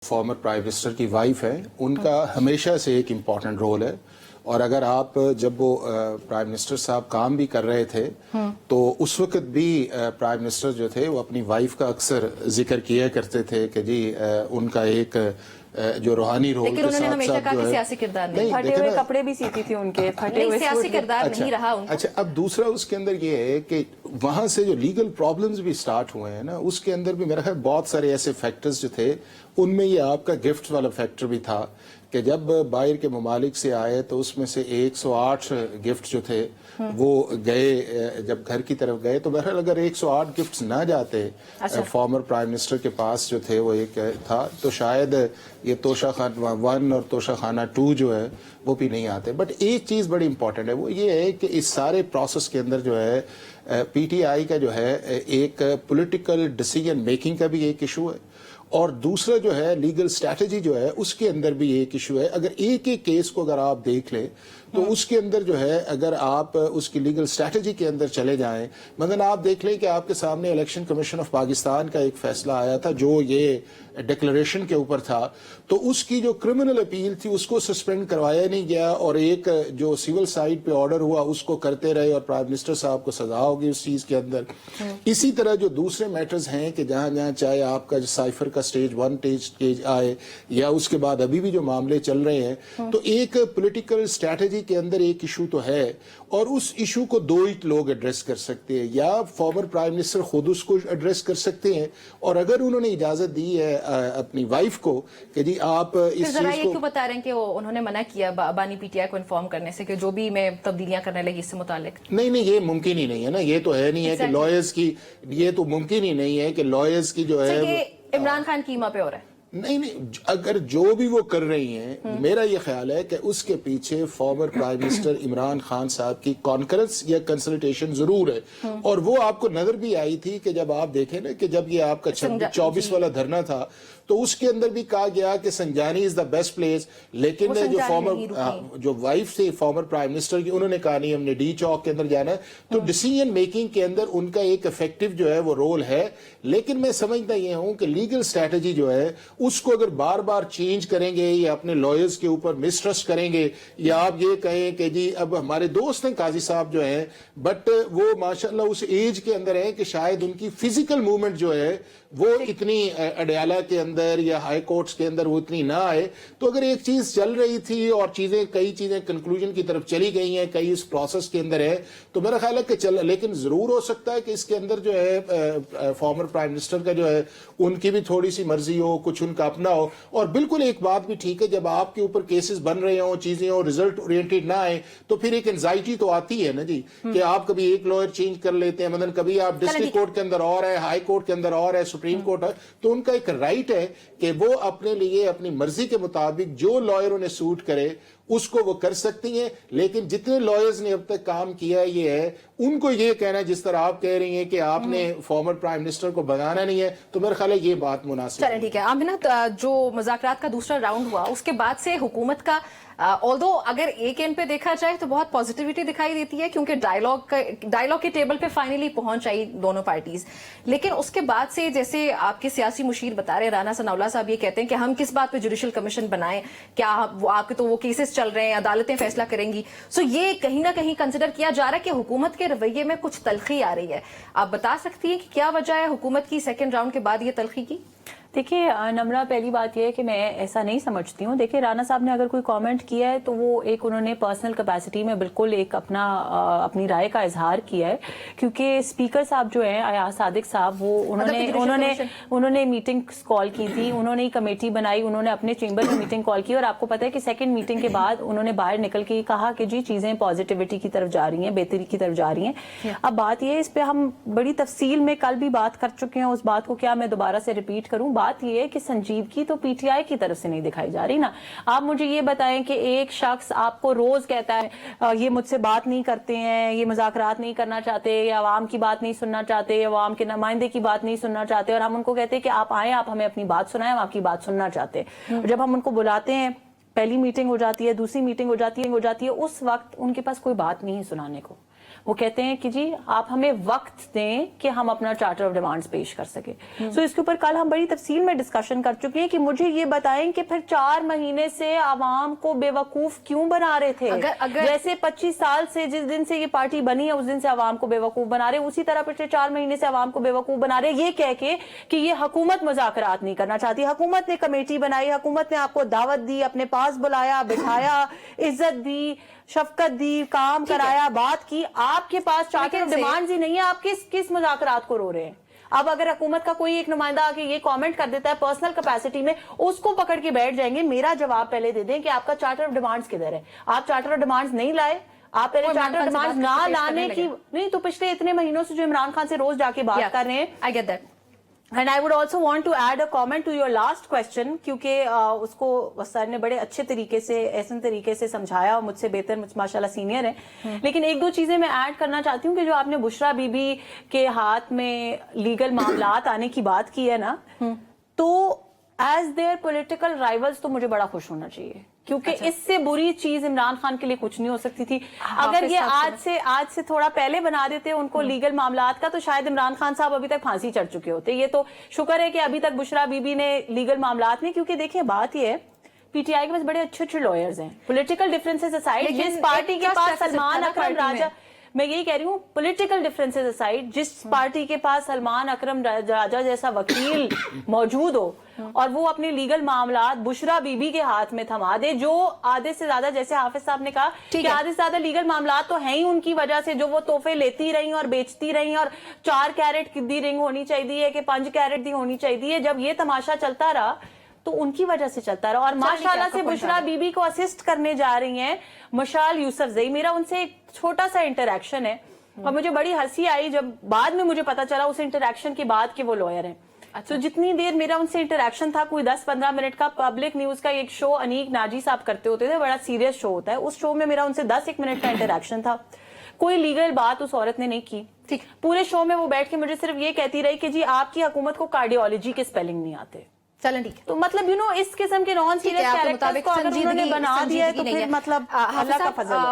Former prime minister کی wife ہیں، ان کا ہمیشہ سے ایک امپورٹنٹ رول ہے، اور اگر آپ جب وہ پرائم منسٹر صاحب کام بھی کر رہے تھے تو اس وقت بھی پرائم منسٹر جو تھے وہ اپنی وائف کا اکثر ذکر کیا کرتے تھے کہ جی ان کا ایک جو روحانی رول لیکن انہوں نے ہمیشہ کہا کہ سیاسی کردار نہیں، پھٹے ہوئے کپڑے بھی سیتی تھی ان کے، پھٹے ہوئے سیاسی کردار نہیں رہا ان کو۔ اچھا، اب دوسرا اس کے اندر یہ ہے کہ وہاں سے جو لیگل پرابلمز بھی سٹارٹ ہوئے ہیں نا، اس کے اندر بھی میرا خیال بہت سارے ایسے فیکٹرز جو تھے، ان میں یہ آپ کا گفٹ والا فیکٹر بھی تھا کہ جب باہر کے ممالک سے آئے تو اس میں سے 108 گفٹ جو تھے وہ گئے، جب گھر کی طرف گئے تو بہرحال اگر 108 گفٹس نہ جاتے فارمر پرائم منسٹر کے پاس جو تھے وہ ایک تھا، تو شاید یہ توشہ خانہ 1 اور توشہ خانہ 2 جو ہے وہ بھی نہیں آتے۔ بٹ ایک چیز بڑی امپورٹنٹ ہے، وہ یہ ہے کہ اس سارے پروسیس کے اندر جو ہے پی ٹی آئی کا جو ہے ایک پولیٹیکل ڈیسیجن میکنگ کا بھی ایک ایشو ہے، اور دوسرا جو ہے لیگل اسٹریٹجی جو ہے اس کے اندر بھی ایک ایشو ہے۔ اگر ایک ایک کیس کو اگر آپ دیکھ لیں تو اس کے اندر جو ہے اگر آپ اس کی لیگل اسٹریٹجی کے اندر چلے جائیں، مثلا آپ دیکھ لیں کہ آپ کے سامنے الیکشن کمیشن آف پاکستان کا ایک فیصلہ آیا تھا جو یہ ڈکلریشن کے اوپر تھا، تو اس کی جو کرمنل اپیل تھی اس کو سسپینڈ کروایا نہیں گیا، اور ایک جو سول سائڈ پہ آرڈر ہوا اس کو کرتے رہے، اور پرائم منسٹر صاحب کو سزا ہوگی اس چیز کے اندر۔ اسی طرح جو دوسرے میٹرز ہیں کہ جہاں جہاں چاہے آپ کا جو سائفر کا سٹیج 1 سٹیج آئے یا اس کے بعد ابھی بھی جو معاملے چل رہے ہیں، تو ایک پولیٹیکل اسٹریٹجی کے اندر ایک ایشو تو ہے، اور اس ایشو کو دو ہی لوگ ایڈریس کر سکتے ہیں، یا فارمر پرائم منسٹر خود اس کو ایڈریس کر سکتے ہیں، اور اگر انہوں نے اجازت دی ہے اپنی وائف کو کہ جی آپ اس چیز کو، یہ کیوں بتا رہے ہیں کہ انہوں نے منع کیا بانی پی ٹی آئی کو انفارم کرنے سے کہ جو بھی میں تبدیلیاں کرنے لگی اس سے متعلق؟ نہیں یہ ممکن ہی نہیں ہے نا، یہ تو ہے نہیں ہے کہ لائرز کی، یہ تو ممکن ہی نہیں ہے کہ لائرز کی جو ہے یہ عمران خان کی ماں پہ ہو رہا ہے۔ نہیں اگر جو بھی وہ کر رہی ہیں، میرا یہ خیال ہے کہ اس کے پیچھے former prime minister Imran Khan صاحب کی کانکرنس یا کنسلٹیشن ضرور ہے، اور وہ آپ کو نظر بھی آئی تھی کہ جب آپ دیکھیں نا کہ جب یہ آپ کا 24 والا دھرنا تھا تو اس کے اندر بھی کہا گیا کہ سنجانی از دا بیسٹ پلیس، لیکن جو وائف تھی فارمر پرائم منسٹر کی، انہوں نے کہا نہیں ہم نے ڈی چوک کے اندر جانا ہے۔ تو ڈیسیژن میکنگ کے اندر ان کا ایک افیکٹو جو ہے وہ رول ہے، لیکن میں سمجھتا یہ ہوں کہ لیگل اسٹریٹجی جو ہے اس کو اگر بار بار چینج کریں گے یا اپنے لائرز کے اوپر مسٹرسٹ کریں گے، یا آپ یہ کہیں کہ جی اب ہمارے دوست ہیں قاضی صاحب جو ہیں، بٹ وہ ماشاءاللہ اس ایج کے اندر ہیں کہ شاید ان کی فزیکل موومنٹ جو ہے وہ اتنی اڈیالہ کے اندر یا ہائی کورٹس کے اندر وہ اتنی نہ آئے، تو اگر ایک چیز چل رہی تھی اور کئی چیزیں کنکلوژن کی طرف چلی گئی ہیں، کئی اس پروسیس کے اندر ہے، تو میرا خیال ہے کہ لیکن ضرور ہو سکتا ہے کہ اس کے اندر جو ہے فارمر پرائم منسٹر کا جو ہے ان کی بھی تھوڑی سی مرضی ہو، کچھ ان کا اپنا ہو، اور بالکل ایک بات بھی ٹھیک ہے جب آپ کے اوپر کیسز بن رہے ہوں، چیزیں ہوں، ریزلٹ اورینٹیڈ نہ آئے تو پھر ایک انزائٹی تو آتی ہے نا جی، کہ آپ کبھی ایک لائر چینج کر لیتے ہیں، مثلا کبھی آپ ڈسٹرکٹ کورٹ کے اندر اور ہے، ہائی کورٹ کے اندر اور ہے، سپریم کورٹ ہے، تو ان کا ایک رائٹ ہے کہ وہ اپنے لیے اپنی مرضی کے مطابق جو لائر انہیں سوٹ کرے اس کو وہ کر سکتی ہیں۔ لیکن جتنے لائرز نے اب تک کام کیا یہ ہے، ان کو یہ کہنا جس طرح آپ کہہ رہی ہیں کہ آپ نے فارمر پرائم منسٹر کو بھگانا نہیں ہے، تو میرا خیال ہے یہ بات مناسب ہے۔ چلیں ٹھیک ہے آمنہ، جو مذاکرات کا دوسرا راؤنڈ ہوا اس کے بعد سے حکومت کا although اگر ایک اینڈ پہ دیکھا جائے تو بہت پازیٹیوٹی دکھائی دیتی ہے، کیونکہ ڈائیلاگ کے ٹیبل پہ فائنلی پہنچ آئی دونوں پارٹیز، لیکن اس کے بعد سے جیسے آپ کے سیاسی مشیر بتا رہے رانا ثناء اللہ صاحب یہ کہتے ہیں کہ ہم کس بات پہ جوڈیشل کمیشن بنائیں، کیا آپ کے تو وہ کیسز چل رہے ہیں، عدالتیں فیصلہ کریں گی، سو یہ کہیں نہ کہیں کنسیڈر کیا جا رہا ہے کہ حکومت کے رویے میں کچھ تلخی آ رہی ہے۔ آپ بتا سکتی ہیں کہ کیا وجہ ہے حکومت کی سیکنڈ راؤنڈ کے بعد یہ تلخی کی؟ دیکھیے نمرہ، پہلی بات یہ ہے کہ میں ایسا نہیں سمجھتی ہوں۔ دیکھیے رانا صاحب نے اگر کوئی کامنٹ کیا ہے تو وہ ایک انہوں نے پرسنل کیپیسٹی میں بالکل ایک اپنی رائے کا اظہار کیا ہے، کیونکہ اسپیکر صاحب جو ہیں ایاز صادق صاحب، وہ انہوں نے میٹنگ کال کی تھی، انہوں نے کمیٹی بنائی، انہوں نے اپنے چیمبر میں میٹنگ کال کی، اور آپ کو پتہ ہے کہ سیکنڈ میٹنگ کے بعد انہوں نے باہر نکل کے کہا کہ جی چیزیں پازیٹیوٹی کی طرف جا رہی ہیں، بہتری کی طرف جا رہی ہیں۔ اب بات یہ ہے، اس پہ ہم بڑی تفصیل میں کل بھی بات کر چکے ہیں، اس بات کو کیا میں دوبارہ سے ریپیٹ کروں۔ بات یہ ہے کہ سنجیدگی تو پی ٹی آئی کی طرف سے نہیں دکھائی جا رہی نا۔ آپ مجھے یہ بتائیں کہ ایک شخص آپ کو روز کہتا ہے یہ مجھ سے بات نہیں کرتے ہیں، یہ مذاکرات نہیں کرنا چاہتے، یا عوام کی بات نہیں سننا چاہتے، یا عوام کے نمائندے کی بات نہیں سننا چاہتے، اور ہم ان کو کہتے ہیں کہ آپ آئیں، آپ ہمیں اپنی بات سنائیں، ہم آپ کی بات سننا چاہتے ہیں۔ جب ہم ان کو بلاتے ہیں، پہلی میٹنگ ہو جاتی ہے، دوسری میٹنگ ہو جاتی ہے، اس وقت ان کے پاس کوئی بات نہیں ہے سنانے کو۔ وہ کہتے ہیں کہ جی آپ ہمیں وقت دیں کہ ہم اپنا چارٹر آف ڈیمانڈز پیش کر سکیں. سو اس کے اوپر کل ہم بڑی تفصیل میں ڈسکشن کر چکے ہیں کہ مجھے یہ بتائیں کہ پھر 4 مہینے سے عوام کو بے وقوف کیوں بنا رہے تھے. جیسے 25 سال سے جس دن سے یہ پارٹی بنی ہے اس دن سے عوام کو بے وقوف بنا رہے, اسی طرح پچھلے 4 مہینے سے عوام کو بے وقوف بنا رہے, یہ کہہ کے کہ یہ حکومت مذاکرات نہیں کرنا چاہتی. حکومت نے کمیٹی بنائی, حکومت نے آپ کو دعوت دی, اپنے پاس بلایا, بٹھایا, عزت دی, شفقت دی, کام کرایا, بات کی. آپ کے پاس چارٹر آف ڈیمانڈز ہی نہیں ہے, آپ کس مذاکرات کو رو رہے ہیں. اب اگر حکومت کا کوئی ایک نمائندہ آ کے یہ کامنٹ کر دیتا ہے پرسنل کیپیسٹی میں, اس کو پکڑ کے بیٹھ جائیں گے. میرا جواب پہلے دے دیں کہ آپ کا چارٹر آف ڈیمانڈز کدھر ہے. آپ چارٹر آف ڈیمانڈز نہیں لائے, آپ پہلے چارٹر آف ڈیمانڈز نہ لانے کی نہیں تو پچھلے اتنے مہینوں سے جو عمران خان سے روز جا کے بات کر رہے ہیں. I get that. And I would also want to add a comment to your last question, کیونکہ اس کو سر نے بڑے اچھے طریقے سے, احسن طریقے سے سمجھایا, اور مجھ سے بہتر ماشاءاللہ سینئر ہیں. لیکن 1-2 چیزیں میں ایڈ کرنا چاہتی ہوں کہ جو آپ نے بشرا بی بی کے ہاتھ میں لیگل معاملات آنے کی بات کی ہے نا, تو ایز دیئر پولیٹیکل رائیولز تو مجھے بڑا خوش ہونا چاہیے, کیونکہ اس سے بری چیز عمران خان کے لیے کچھ نہیں ہو سکتی تھی. اگر یہ آج سے تھوڑا پہلے بنا دیتے ان کو لیگل معاملات کا, تو شاید عمران خان صاحب ابھی تک پھانسی چڑھ چکے ہوتے. یہ تو شکر ہے کہ ابھی تک بشرا بی بی نے لیگل معاملات نہیں, کیونکہ دیکھیں بات یہ ہے پی ٹی آئی کے پاس بڑے اچھے لائرز ہیں. پولیٹیکل ڈفرینسز اسائڈ, جس پارٹی کے پاس سلمان اکرم راجہ, میں یہی کہہ رہی ہوں پولیٹیکل ڈفرینسز اسائڈ, جس پارٹی کے پاس سلمان اکرم راجہ جیسا وکیل موجود ہو اور وہ اپنے لیگل معاملات بشرا بی بی کے ہاتھ میں تھما دے, جو آدھے سے زیادہ, جیسے حافظ صاحب نے کہا کہ آدھے سے زیادہ لیگل معاملات تو ہیں ہی ان کی وجہ سے, جو وہ تحفے لیتی رہی اور بیچتی رہی, اور 4 کیرٹ دی رنگ ہونی چاہیے کہ 5 کیرٹ دی ہونی چاہیے, جب یہ تماشا چلتا رہا تو ان کی وجہ سے چلتا رہا. اور ماشاءاللہ سے بشرا بی بی کو اسسٹ کرنے جا رہی ہیں مشال یوسف زئی. میرا ان سے ایک چھوٹا سا انٹریکشن ہے, اور مجھے بڑی ہنسی آئی جب بعد میں مجھے پتا چلا اس انٹریکشن کے بعد کہ وہ لائر ہیں. تو جتنی دیر میرا ان سے انٹریکشن تھا, کوئی 10-15 منٹ کا, پبلک نیوز کا ایک شو انیک ناجی صاحب کرتے ہوتے تھے, بڑا سیریس شو ہوتا ہے, اس شو میں میرا ان سے 10-1 منٹ کا انٹریکشن تھا. کوئی لیگل بات اس عورت نے نہیں کی. پورے شو میں وہ بیٹھ کے مجھے صرف یہ کہتی رہی کہ جی آپ کی حکومت کو کارڈیولوجی کے سپیلنگ نہیں آتے. چلیں ٹھیک ہے, تو مطلب اس قسم کے نان سیریس کیریکٹرز کو اگر انہوں نے بنا دیا ہے تو پھر مطلب اللہ کا فضل ہے.